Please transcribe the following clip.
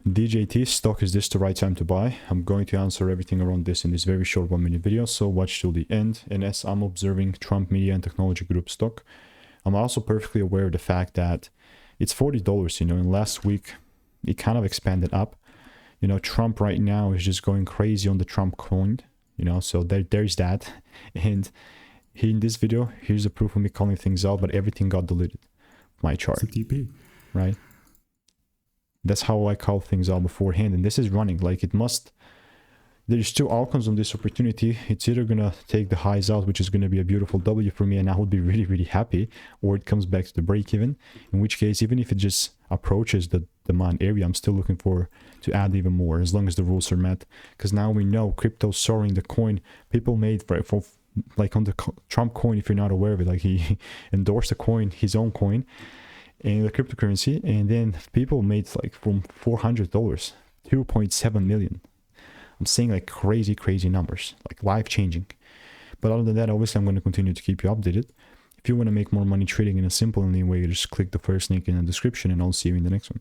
DJT stock, is this the right time to buy? I'm going to answer everything around this in this very short 1-minute video, so watch till the end. And as I'm observing Trump Media and Technology Group stock, I'm also perfectly aware of the fact that it's $40, you know, and last week it kind of expanded up. You know, Trump right now is just going crazy on the Trump coin, you know, so there's that. And here in this video, here's the proof of me calling things out, but everything got deleted. My chart, it's a TP, right? That's how I call things out beforehand. And this is running like it must. There's two outcomes on this opportunity. It's either gonna take the highs out, which is gonna be a beautiful W for me, and I would be really, really happy, or it comes back to the break even, in which case, even if it just approaches the demand area, I'm still looking for to add even more, as long as the rules are met. Because now we know crypto soaring, the coin people made for like on the Trump coin, if you're not aware of it, like he endorsed the coin, his own coin, and the cryptocurrency, and then people made like from $400 2.7 million. I'm saying like crazy numbers, like life-changing. But other than that, obviously I'm going to continue to keep you updated. If you want to make more money trading in a simple and lean way, just click the first link in the description, and I'll see you in the next one.